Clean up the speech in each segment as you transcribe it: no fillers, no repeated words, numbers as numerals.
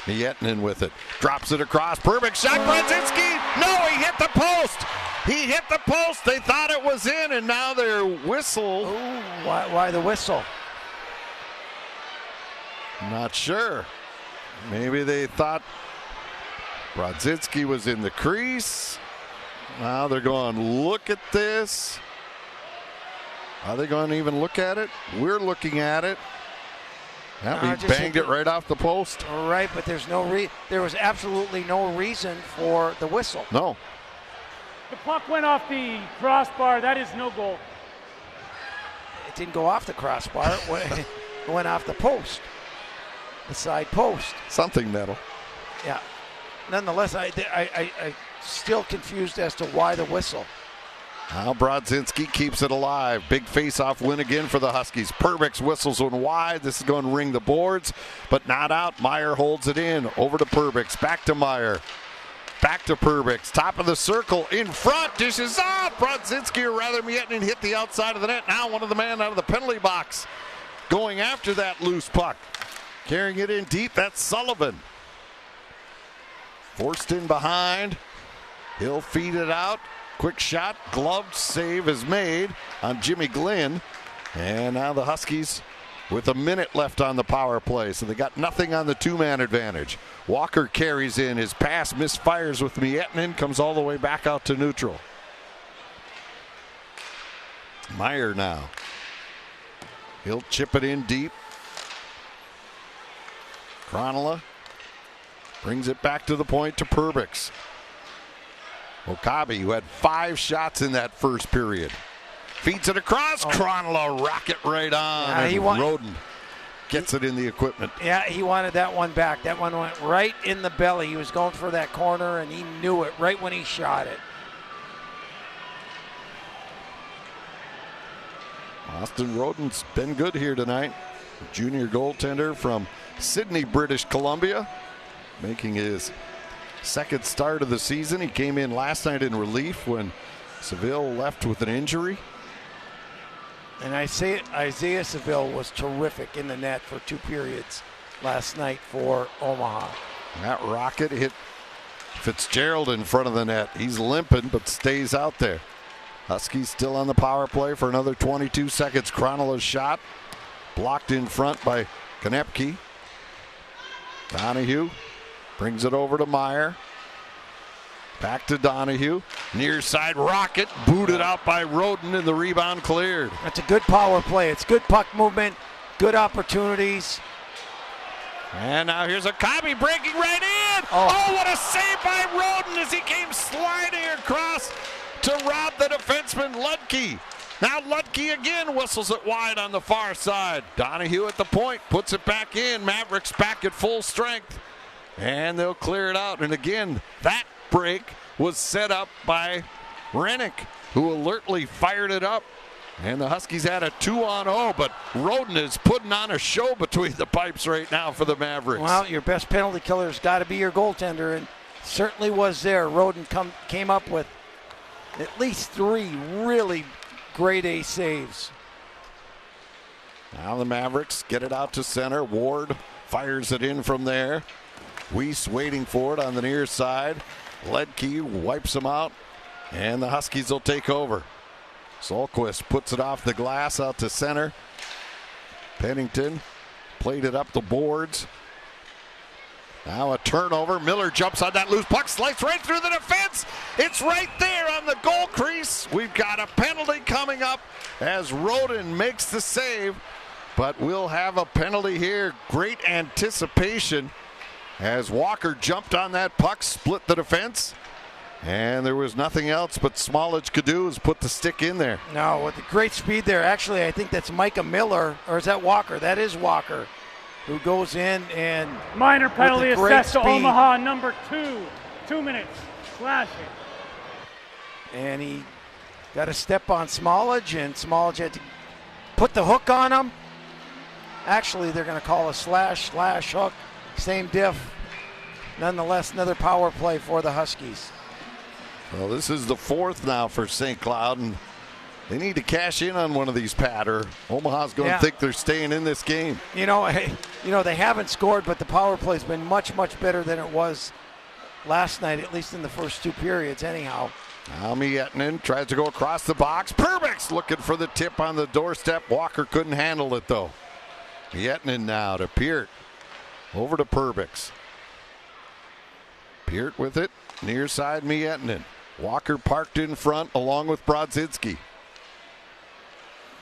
Miettinen with it. Drops it across. Perbix shot. Brodzinski. No, he hit the post. He hit the post. They thought it was in, and now their whistle. Ooh, why the whistle? Not sure. Maybe they thought Brodzinski was in the crease. Now they're going, look at this. Are they going to even look at it? We're looking at it. Yeah, he banged it right off the post. Right, but there's there was absolutely no reason for the whistle. No. The puck went off the crossbar. That is no goal. It didn't go off the crossbar. It went off the post, the side post. Something metal. Yeah. Nonetheless, I still confused as to why the whistle. Now Brodzinski keeps it alive. Big face-off win again for the Huskies. Perbix whistles one wide. This is going to ring the boards, but not out. Meyer holds it in. Over to Perbix. Back to Meyer. Back to Perbix. Top of the circle. In front. Dishes off. Brodzinski, or rather Miettinen, hit the outside of the net. Now one of the men out of the penalty box going after that loose puck. Carrying it in deep. That's Sullivan. Forced in behind. He'll feed it out. Quick shot, gloved save is made on Jimmy Glenn. And now the Huskies with a minute left on the power play. So they got nothing on the two-man advantage. Walker carries in. His pass misfires with Miettinen. Comes all the way back out to neutral. Meyer now. He'll chip it in deep. Cronulla brings it back to the point to Perbix. Okabe, who had 5 shots in that first period, feeds it across. Cronulla rocket right on. Roden gets it in the equipment. Yeah, he wanted that one back. That one went right in the belly. He was going for that corner, and he knew it right when he shot it. Austin Roden's been good here tonight. Junior goaltender from Sydney, British Columbia, making his second start of the season. He came in last night in relief when Seville left with an injury. And Isaiah Seville was terrific in the net for 2 periods last night for Omaha. That rocket hit Fitzgerald in front of the net. He's limping but stays out there. Huskies still on the power play for another 22 seconds. Cronulla's shot blocked in front by Konepke. Donahue brings it over to Meyer. Back to Donahue. Near side rocket. Booted out by Roden, and the rebound cleared. That's a good power play. It's good puck movement, good opportunities. And now here's Okabe breaking right in. Oh, what a save by Roden as he came sliding across to rob the defenseman Ludke. Now Ludke again whistles it wide on the far side. Donahue at the point, puts it back in. Mavericks back at full strength. And they'll clear it out. And again, that break was set up by Rennick, who alertly fired it up. And the Huskies had a 2-on-0, but Roden is putting on a show between the pipes right now for the Mavericks. Well, your best penalty killer's got to be your goaltender, and certainly was there. Roden came up with at least 3 really grade A saves. Now the Mavericks get it out to center. Ward fires it in from there. Weiss waiting for it on the near side. Ledke wipes them out, and the Huskies will take over. Solquist puts it off the glass out to center. Pennington played it up the boards. Now a turnover. Miller jumps on that loose puck, slices right through the defense. It's right there on the goal crease. We've got a penalty coming up as Roden makes the save, but we'll have a penalty here. Great anticipation as Walker jumped on that puck, split the defense, and there was nothing else but Smolage could do is put the stick in there. No, with the great speed there. Actually, I think that's Micah Miller, or is that Walker? That is Walker, who goes in and minor penalty assessed to Omaha, number 2. 2 minutes. Slashing. And he got a step on Smolage, and Smolage had to put the hook on him. Actually, they're going to call a slash hook. Same diff. Nonetheless, another power play for the Huskies. Well, this is the 4th now for St. Cloud, and They need to cash in on one of these, Pat, or Omaha's going to think they're staying in this game. They haven't scored, but the power play's been much, much better than it was last night, at least in the first 2 periods anyhow. Now Miettinen tries to go across the box. Perbix looking for the tip on the doorstep. Walker couldn't handle it, though. Miettinen now to Peart. Over to Perbix. Peart with it. Near side Miettinen. Walker parked in front along with Brodzinski.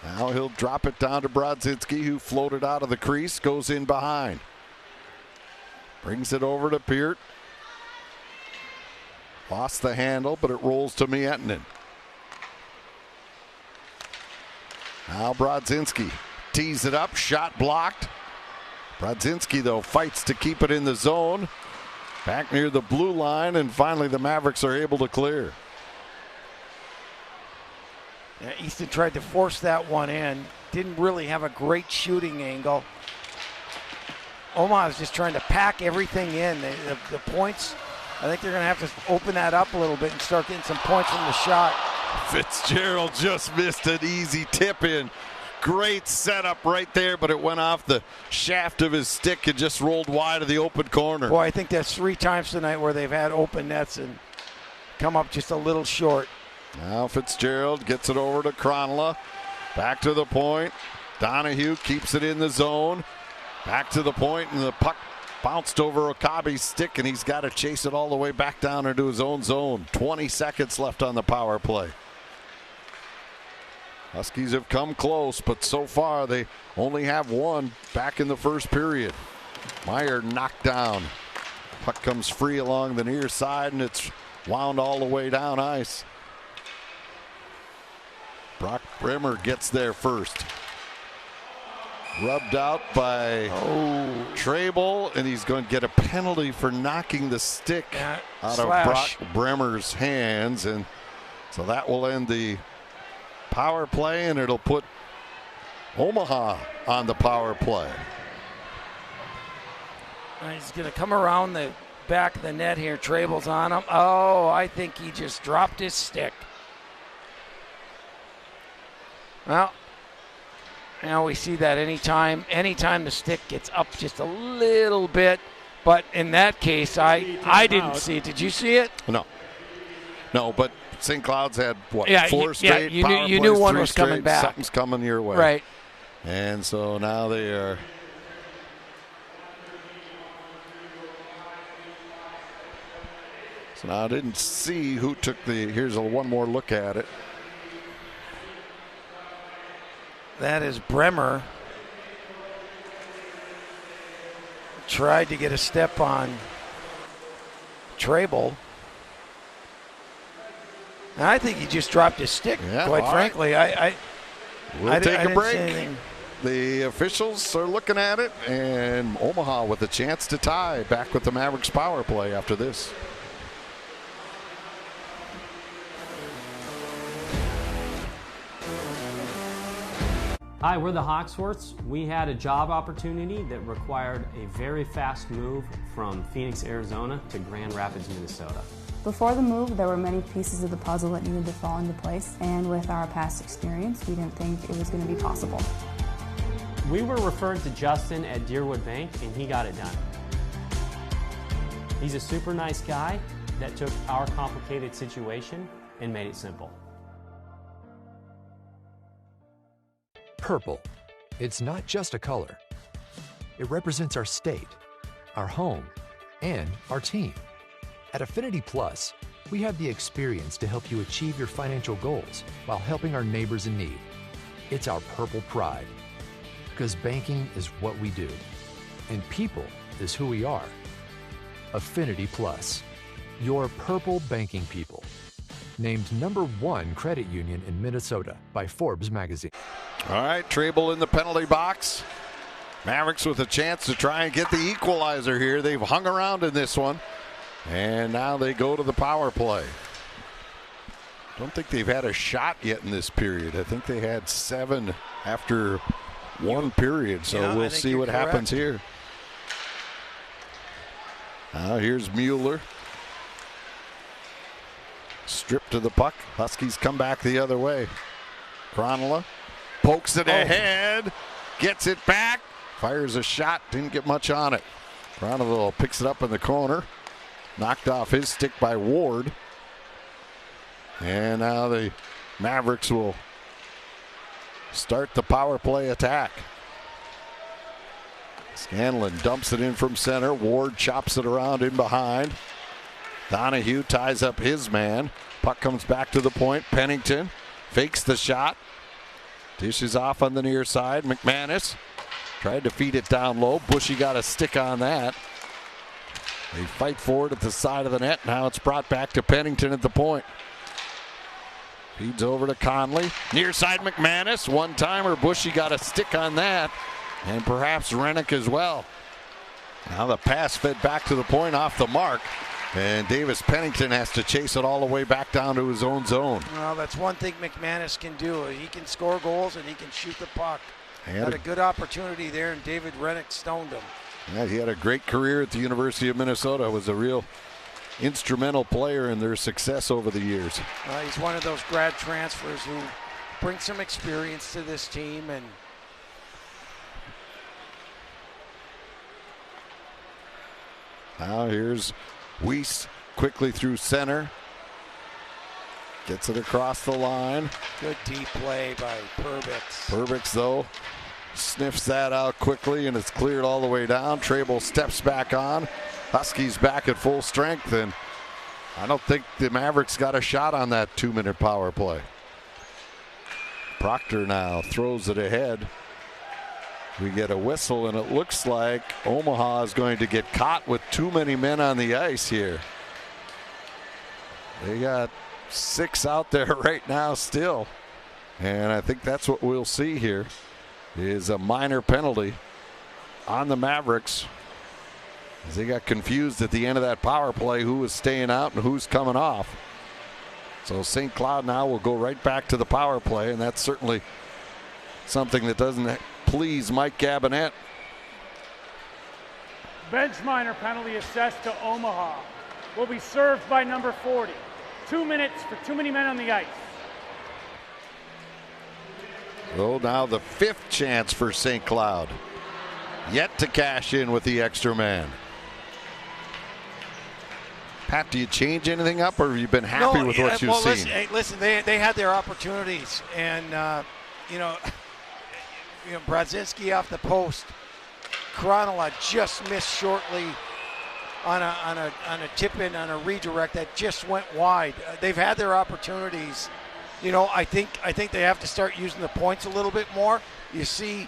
Now he'll drop it down to Brodzinski, who floated out of the crease, goes in behind. Brings it over to Peart. Lost the handle, but it rolls to Miettinen. Now Brodzinski tees it up, shot blocked. Brodzinski, though, fights to keep it in the zone. Back near the blue line, and finally the Mavericks are able to clear. Yeah, Easton tried to force that one in. Didn't really have a great shooting angle. Omaha is just trying to pack everything in. The points, I think they're going to have to open that up a little bit and start getting some points from the shot. Fitzgerald just missed an easy tip in. Great setup right there, but it went off the shaft of his stick and just rolled wide of the open corner. Boy, I think that's 3 times tonight where they've had open nets and come up just a little short. Now Fitzgerald gets it over to Kronla. Back to the point. Donahue keeps it in the zone. Back to the point, and the puck bounced over Okabe's stick, and he's got to chase it all the way back down into his own zone. 20 seconds left on the power play. Huskies have come close, but so far they only have one back in the first period. Meyer knocked down. Puck comes free along the near side, and it's wound all the way down ice. Brock Bremer gets there first. Rubbed out by Trable, and he's going to get a penalty for knocking the stick out of Brock Bremer's hands. And so that will end the power play, and it'll put Omaha on the power play. He's going to come around the back of the net here. Trable's on him. Oh, I think he just dropped his stick. Well, now we see that anytime the stick gets up just a little bit. But in that case, I didn't see it. Did you see it? No, but St. Cloud's had, 4 straight you power knew plays, one 3 was coming straight. back. Something's coming your way. Right. And so now they are. So now I didn't see who took the. Here's one more look at it. That is Bremer. Tried to get a step on Trable. And I think he just dropped his stick, quite frankly. We'll take a break. The officials are looking at it, and Omaha with a chance to tie. Back with the Mavericks power play after this. Hi, we're the Hawksworths. We had a job opportunity that required a very fast move from Phoenix, Arizona to Grand Rapids, Minnesota. Before the move, there were many pieces of the puzzle that needed to fall into place, and with our past experience, we didn't think it was going to be possible. We were referred to Justin at Deerwood Bank, and he got it done. He's a super nice guy that took our complicated situation and made it simple. Purple. It's not just a color. It represents our state, our home, and our team. At Affinity Plus, we have the experience to help you achieve your financial goals while helping our neighbors in need. It's our purple pride. Because banking is what we do, and people is who we are. Affinity Plus, your purple banking people. Named #1 credit union in Minnesota by Forbes magazine. All right, Trable in the penalty box. Mavericks with a chance to try and get the equalizer here. They've hung around in this one, and now they go to the power play. Don't think they've had a shot yet in this period. I think they had 7 after one period, so we'll see what happens here. Now here's Mueller. Stripped to the puck. Huskies come back the other way. Kronola pokes it ahead, gets it back, fires a shot, didn't get much on it. Kronola picks it up in the corner, knocked off his stick by Ward. And now the Mavericks will start the power play attack. Scanlon dumps it in from center. Ward chops it around in behind. Donahue ties up his man. Puck comes back to the point. Pennington fakes the shot. Dishes off on the near side. McManus tried to feed it down low. Bushy got a stick on that. They fight for it at the side of the net. Now it's brought back to Pennington at the point. Feeds over to Conley. Near side McManus. One-timer. Bushy got a stick on that. And perhaps Rennick as well. Now the pass fed back to the point off the mark. And Davis Pennington has to chase it all the way back down to his own zone. Well, that's one thing McManus can do. He can score goals and he can shoot the puck. Had a good opportunity there, and David Rennick stoned him. Yeah, he had a great career at the University of Minnesota. Was a real instrumental player in their success over the years. He's one of those grad transfers who brings some experience to this team. And now here's Weiss quickly through center. Gets it across the line. Good deep play by Perbix. Perbix, though, sniffs that out quickly, and it's cleared all the way down. Trable steps back on. Huskies back at full strength, and I don't think the Mavericks got a shot on that 2-minute power play. Proctor now throws it ahead. We get a whistle, and it looks like Omaha is going to get caught with too many men on the ice here. They got 6 out there right now still, and I think that's what we'll see here is a minor penalty on the Mavericks as they got confused at the end of that power play who was staying out and who's coming off. So St. Cloud now will go right back to the power play, and that's certainly something that doesn't please Mike Gabinet. Bench minor penalty assessed to Omaha. Will be served by number 40. 2 minutes for too many men on the ice. So now the 5th chance for St. Cloud. Yet to cash in with the extra man. Pat, do you change anything up, or have you been happy with what you've seen? Listen, they had their opportunities, and Brodzinski off the post. Kronola just missed shortly on a tip in, on a redirect that just went wide. They've had their opportunities. I think they have to start using the points a little bit more. You see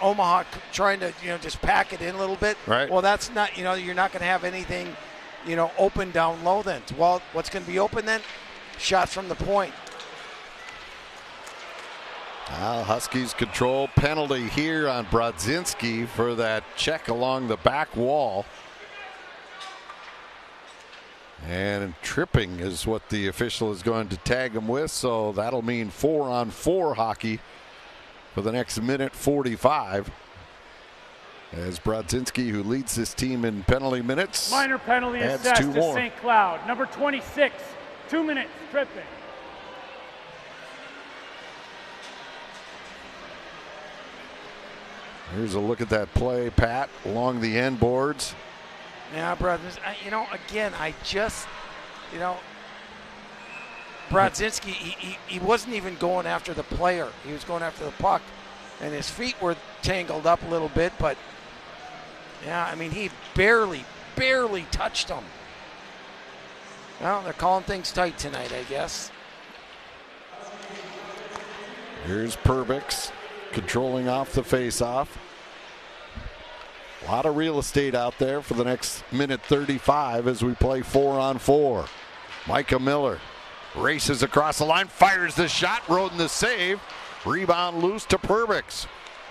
Omaha trying to just pack it in a little bit. Right. Well, that's not you're not going to have anything open down low then. Well, what's going to be open then? Shots from the point. Now Huskies control. Penalty here on Brodzinski for that check along the back wall. And tripping is what the official is going to tag him with, so that'll mean 4-on-4 hockey for the next minute 45. As Brodzinski, who leads this team in penalty minutes, minor penalty assessed to St. Cloud. Number 26, 2 minutes, tripping. Here's a look at that play, Pat, along the end boards. Yeah, brothers. Again, Brodzinski, he wasn't even going after the player. He was going after the puck, and his feet were tangled up a little bit. But yeah, he barely touched him. Well, they're calling things tight tonight, I guess. Here's Perbix controlling off the face-off. A lot of real estate out there for the next minute 35 as we play 4-on-4. Micah Miller races across the line, fires the shot, Roden the save. Rebound loose to Perbix.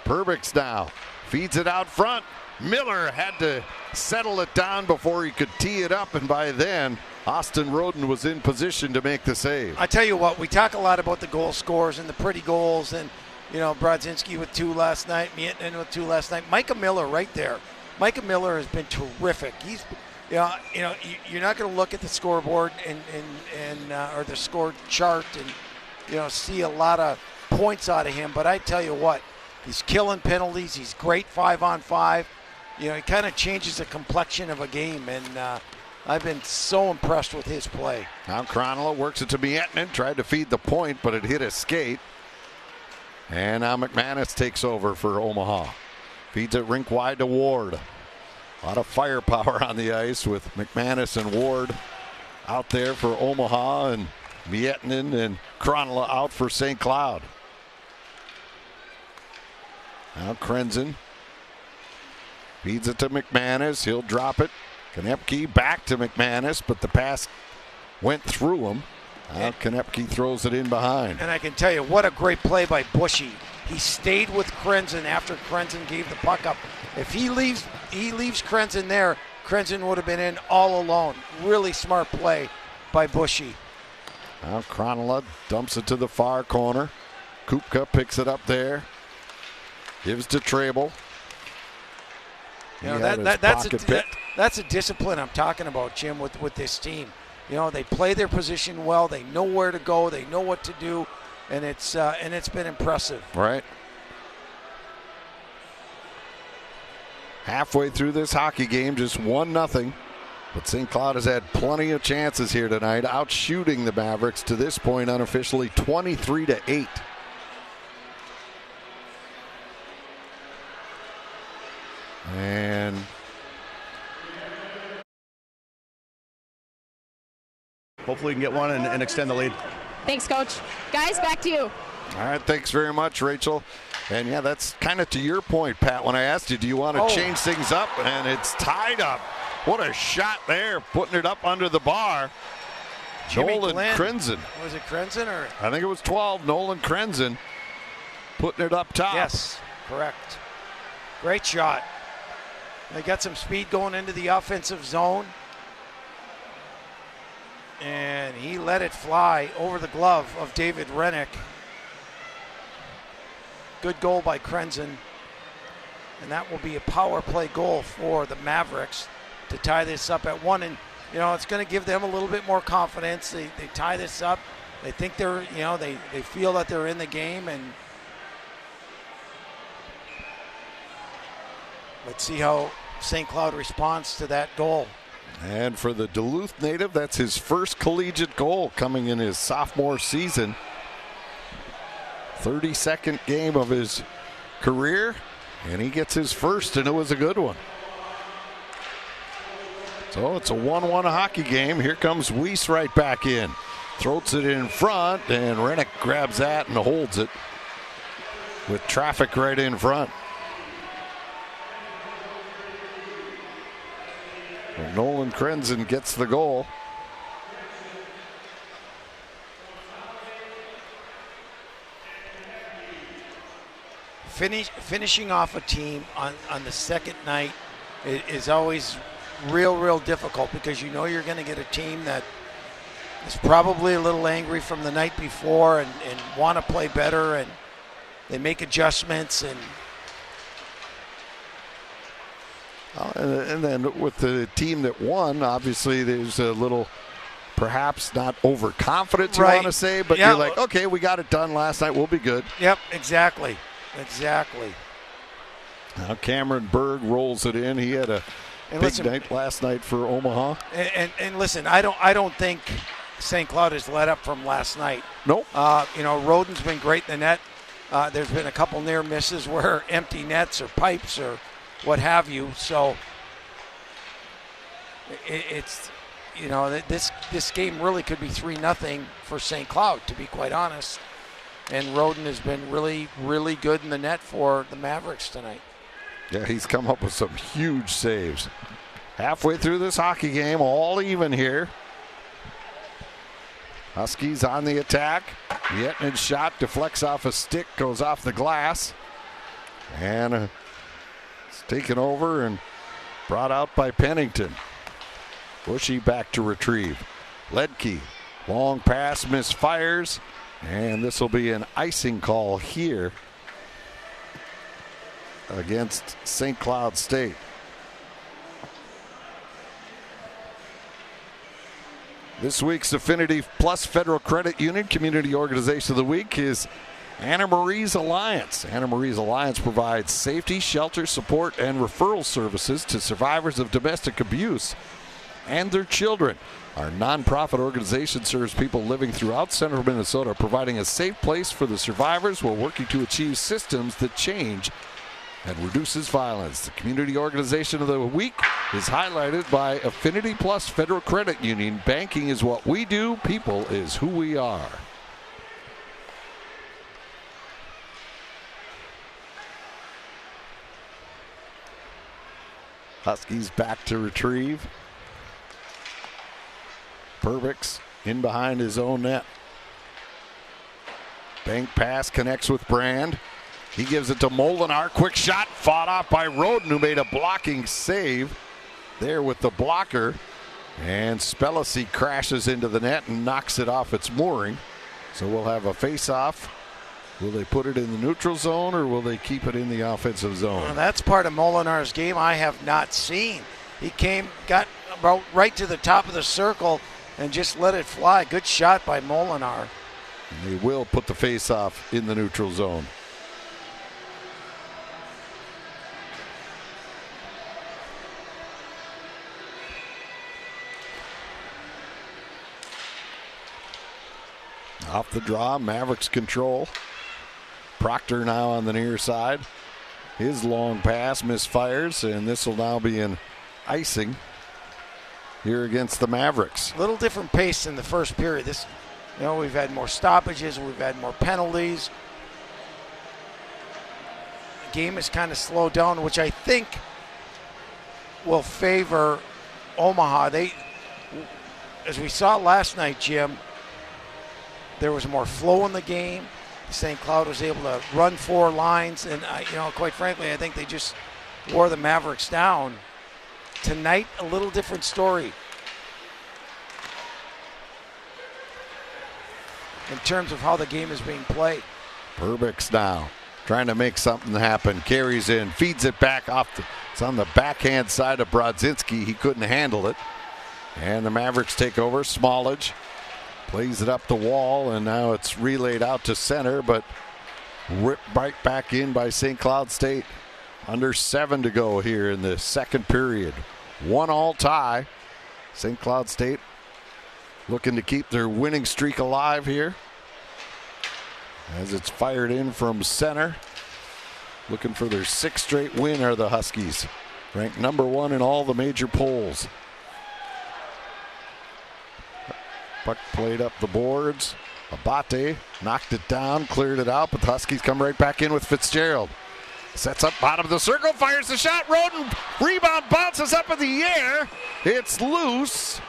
Perbix now feeds it out front. Miller had to settle it down before he could tee it up, and by then Austin Roden was in position to make the save. I tell you what, we talk a lot about the goal scorers and the pretty goals, and Brodzinski with 2 last night, Miettinen with 2 last night. Micah Miller right there. Micah Miller has been terrific. He's, you're not going to look at the scoreboard and or the score chart and see a lot of points out of him. But I tell you what, he's killing penalties. He's great 5-on-5. He kind of changes the complexion of a game, and I've been so impressed with his play. Now Cronulla works it to Miettinen, tried to feed the point, but it hit his skate. And now McManus takes over for Omaha. Feeds it rink wide to Ward. A lot of firepower on the ice with McManus and Ward out there for Omaha, and Miettinen and Cronulla out for St. Cloud. Now Krenzen feeds it to McManus. He'll drop it. Konepke back to McManus, but the pass went through him. Konepke throws it in behind. And I can tell you, what a great play by Bushy. He stayed with Krenzen after Krenzen gave the puck up. If he leaves Krenzen there, Krenzen would have been in all alone. Really smart play by Bushy. Now Cronulla dumps it to the far corner. Kupka picks it up there. Gives to Trable. That's a discipline I'm talking about, Jim, with this team. They play their position well. They know where to go. They know what to do, and it's been impressive. Right. Halfway through this hockey game, just 1-0. But St. Cloud has had plenty of chances here tonight, outshooting the Mavericks to this point unofficially 23-8. And hopefully we can get one and extend the lead. Thanks, Coach. Guys, back to you. All right, thanks very much, Rachel. And yeah, that's kind of to your point, Pat, when I asked you, do you want to change things up? And it's tied up. What a shot there, putting it up under the bar. Nolan Krenzen. Was it Krenzen or? I think it was 12. Nolan Krenzen putting it up top. Yes, correct. Great shot. They got some speed going into the offensive zone. And he let it fly over the glove of David Rennick. Good goal by Krenzen. And that will be a power play goal for the Mavericks to tie this up at 1. And, it's going to give them a little bit more confidence. They tie this up. They think they're, they feel that they're in the game. And let's see how St. Cloud responds to that goal. And for the Duluth native, that's his first collegiate goal coming in his sophomore season. 32nd game of his career, and he gets his first, and it was a good one. So it's a 1-1 hockey game. Here comes Weiss right back in. Throws it in front, and Rennick grabs that and holds it with traffic right in front. And Nolan Krenzen gets the goal. Finishing off a team on the second night is always real difficult, because you're going to get a team that is probably a little angry from the night before and want to play better, and they make adjustments. And then with the team that won, obviously there's a little, perhaps not overconfidence, you want to say, but you're like, okay, we got it done last night, we'll be good. Yep, exactly. Now Cameron Berg rolls it in. He had a big night last night for Omaha. And listen, I don't think St. Cloud has let up from last night. Nope. Roden's been great in the net. There's been a couple near misses where empty nets or pipes or what have you. So it's this game really could be 3-0 for St. Cloud, to be quite honest. And Roden has been really good in the net for the Mavericks tonight. Yeah, he's come up with some huge saves. Halfway through this hockey game, all even here. Huskies on the attack. Miettinen shot deflects off a stick, goes off the glass. And it's taken over and brought out by Pennington. Bushy back to retrieve. Ledke, long pass, misfires. And this will be an icing call here against St. Cloud State. This week's Affinity Plus Federal Credit Union Community Organization of the Week is Anna Marie's Alliance. Anna Marie's Alliance provides safety, shelter, support, and referral services to survivors of domestic abuse and their children. Our nonprofit organization serves people living throughout central Minnesota, providing a safe place for the survivors while working to achieve systems that change and reduces violence. The Community Organization of the Week is highlighted by Affinity Plus Federal Credit Union. Banking is what we do. People is who we are. Huskies back to retrieve. Perbix in behind his own net. Bank pass connects with Brand. He gives it to Molinar. Quick shot fought off by Roden, who made a blocking save there with the blocker. And Spellacy crashes into the net and knocks it off its mooring. So we'll have a face-off. Will they put it in the neutral zone or will they keep it in the offensive zone? Well, that's part of Molinar's game I have not seen. He got about right to the top of the circle and just let it fly. Good shot by Molinar. And they will put the face-off in the neutral zone. Off the draw, Mavericks control. Proctor now on the near side. His long pass misfires, and this will now be an icing here against the Mavericks. A little different pace in the first period. We've had more stoppages, we've had more penalties. The game has kind of slowed down, which I think will favor Omaha. As we saw last night, Jim, there was more flow in the game. St. Cloud was able to run 4 lines, and quite frankly, I think they just wore the Mavericks down. Tonight, a little different story in terms of how the game is being played. Perbix now trying to make something happen. Carries in, feeds it back off. It's on the backhand side of Brodzinski. He couldn't handle it. And the Mavericks take over. Smallage plays it up the wall, and now it's relayed out to center, but ripped right back in by St. Cloud State. Under 7 to go here in the second period. 1-1 tie. St. Cloud State looking to keep their winning streak alive here as it's fired in from center. Looking for their 6th straight win are the Huskies, ranked number 1 in all the major polls. Puck played up the boards. Abate knocked it down, cleared it out, but the Huskies come right back in with Fitzgerald. Sets up bottom of the circle, fires the shot. Roden, rebound, bounces up in the air. It's loose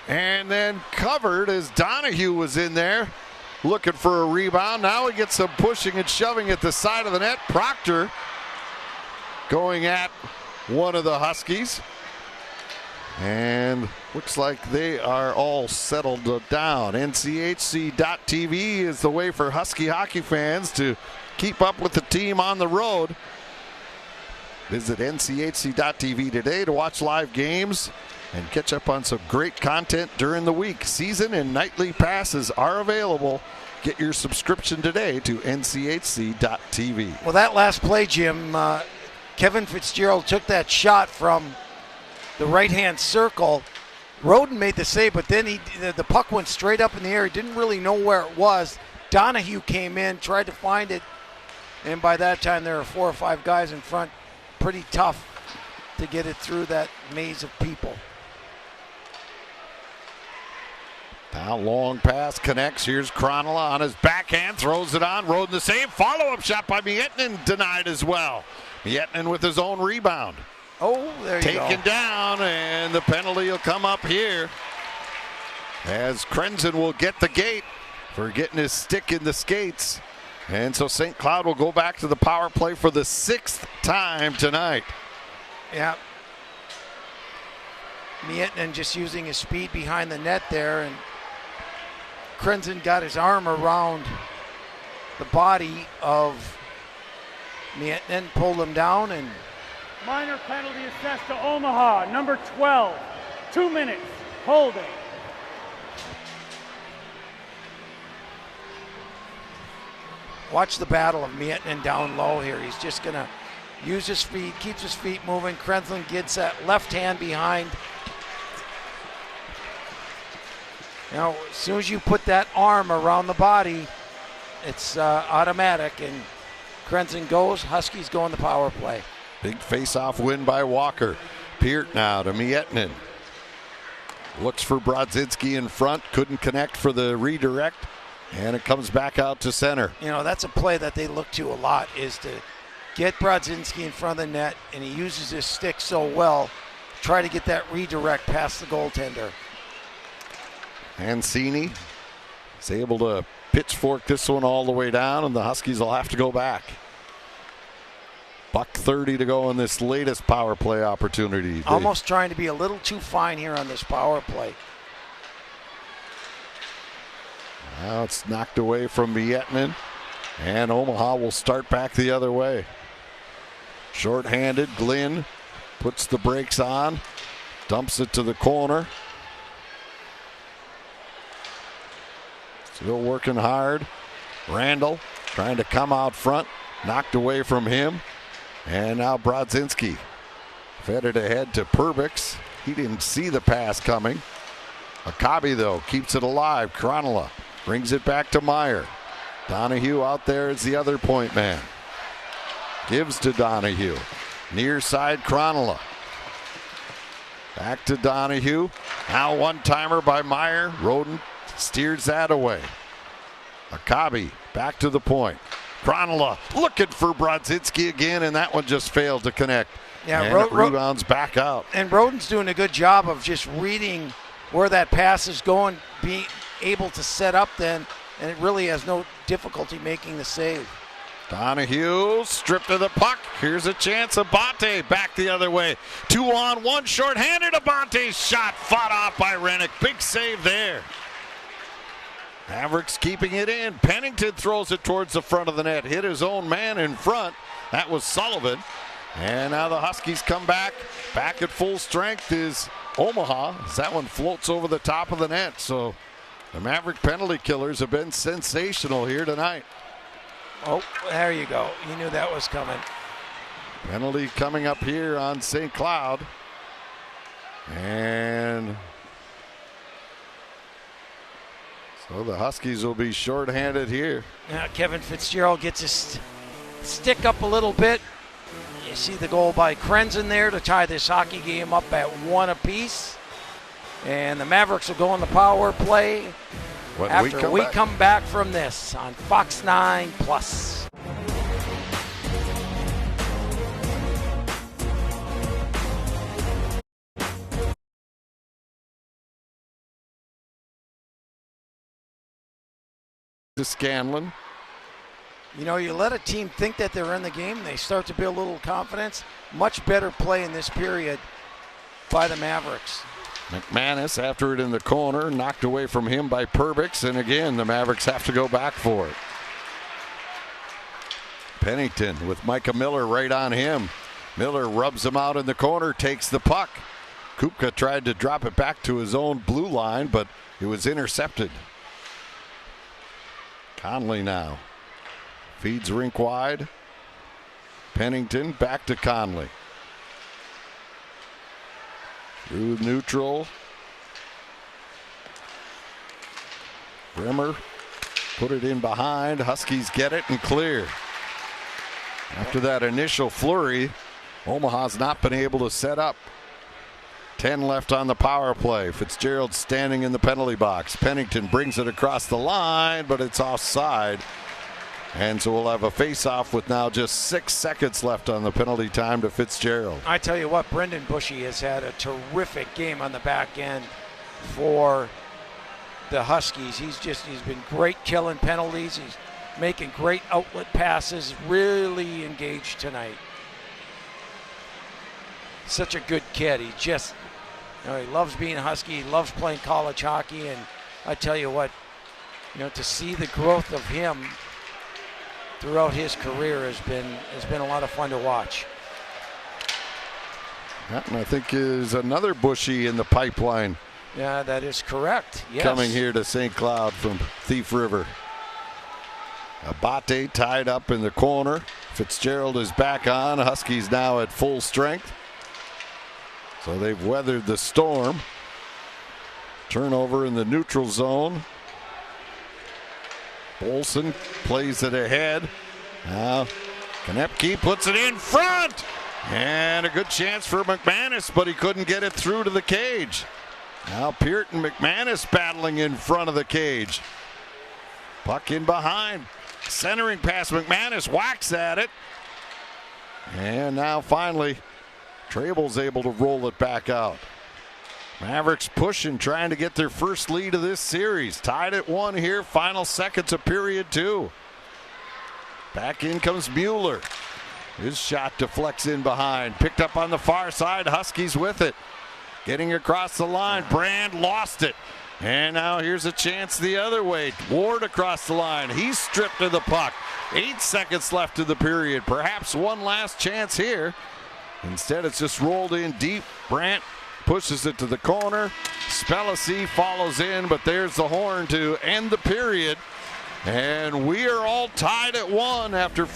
and then covered as Donahue was in there looking for a rebound. Now he gets some pushing and shoving at the side of the net. Proctor going at one of the Huskies. And looks like they are all settled down. NCHC.TV is the way for Husky hockey fans to keep up with the team on the road. Visit NCHC.TV today to watch live games and catch up on some great content during the week. Season and nightly passes are available. Get your subscription today to NCHC.TV. Well, that last play, Jim, Kevin Fitzgerald took that shot from the right-hand circle. Roden made the save, but then the puck went straight up in the air. He didn't really know where it was. Donahue came in, tried to find it, and by that time there were 4 or 5 guys in front. Pretty tough to get it through that maze of people. Now long pass connects. Here's Cronulla on his backhand, throws it on. Roden the save. Follow-up shot by Miettinen denied as well. Miettinen with his own rebound. Oh, there you go. Taken down, and the penalty will come up here as Krenzen will get the gate for getting his stick in the skates. And so St. Cloud will go back to the power play for the 6th time tonight. Yeah. Miettinen just using his speed behind the net there, and Krenzen got his arm around the body of Miettinen, pulled him down, and minor penalty assessed to Omaha, number 12. 2 minutes, holding. Watch the battle of Miettinen down low here. He's just going to use his feet, keeps his feet moving. Krenslin gets that left hand behind. Now, as soon as you put that arm around the body, it's automatic, and Krenslin goes. Huskies go on the power play. Big face-off win by Walker. Peart now to Miettinen. Looks for Brodzinski in front. Couldn't connect for the redirect. And it comes back out to center. You know, that's a play that they look to a lot, is to get Brodzinski in front of the net, and he uses his stick so well. Try to get that redirect past the goaltender. Hansini is able to pitchfork this one all the way down, and the Huskies will have to go back. $1:30 to go in this latest power play opportunity. Almost trying to be a little too fine here on this power play. Now it's knocked away from Miettinen, and Omaha will start back the other way. Short-handed, Glynn puts the brakes on, dumps it to the corner. Still working hard. Randall trying to come out front, knocked away from him. And now Brodzinski fed it ahead to Perbix. He didn't see the pass coming. Akabi, though, keeps it alive. Kronola brings it back to Meyer. Donahue out there as the other point man. Gives to Donahue. Near side, Kronola. Back to Donahue. Now one-timer by Meyer. Roden steers that away. Akabi back to the point. Kronola looking for Brodzinski again, and that one just failed to connect. Yeah, and it rebounds back out. And Roden's doing a good job of just reading where that pass is going, being able to set up then, and it really has no difficulty making the save. Donahue stripped of the puck. Here's a chance. Abate back the other way. 2-on-1, short-handed. Abante's shot fought off by Rennick. Big save there. Mavericks keeping it in. Pennington throws it towards the front of the net. Hit his own man in front. That was Sullivan. And now the Huskies come back. Back at full strength is Omaha, as that one floats over the top of the net. So the Maverick penalty killers have been sensational here tonight. Oh, there you go. You knew that was coming. Penalty coming up here on St. Cloud. And so the Huskies will be shorthanded here. Now Kevin Fitzgerald gets his stick up a little bit. You see the goal by Krenslin there to tie this hockey game up at 1 apiece. And the Mavericks will go on the power play after we come back from this on Fox 9 Plus. To Scanlon. You know, you let a team think that they're in the game, they start to build a little confidence. Much better play in this period by the Mavericks. McManus after it in the corner, knocked away from him by Perbix, and again the Mavericks have to go back for it. Pennington with Micah Miller right on him. Miller rubs him out in the corner, takes the puck. Kupka tried to drop it back to his own blue line, but it was intercepted. Conley now feeds rink wide. Pennington back to Conley. Through neutral. Bremer put it in behind. Huskies get it and clear. After that initial flurry, Omaha's not been able to set up. 10 left on the power play. Fitzgerald standing in the penalty box. Pennington brings it across the line, but it's offside. And so we'll have a face-off with now just 6 seconds left on the penalty time to Fitzgerald. I tell you what, Brendan Bushy has had a terrific game on the back end for the Huskies. He's been great killing penalties. He's making great outlet passes, really engaged tonight. Such a good kid. He just, you know, he loves being a Husky. He loves playing college hockey. And I tell you what, you know, to see the growth of him throughout his career has been a lot of fun to watch. Yeah, and I think is another Bushy in the pipeline. Yeah, that is correct. Yes. Coming here to St. Cloud from Thief River. Abate tied up in the corner. Fitzgerald is back on. Huskies now at full strength. So they've weathered the storm. Turnover in the neutral zone. Bolson plays it ahead. Now Konepke puts it in front. And a good chance for McManus, but he couldn't get it through to the cage. Now Peart and McManus battling in front of the cage. Puck in behind. Centering pass, McManus whacks at it. And now finally, Trable's able to roll it back out. Mavericks pushing, trying to get their first lead of this series. Tied at 1 here, final seconds of period 2. Back in comes Mueller. His shot deflects in behind. Picked up on the far side, Huskies with it. Getting across the line, Brand lost it. And now here's a chance the other way. Ward across the line. He's stripped of the puck. 8 seconds left of the period. Perhaps one last chance here. Instead, it's just rolled in deep. Brandt pushes it to the corner. Spellacy follows in, but there's the horn to end the period. And we are all tied at 1 after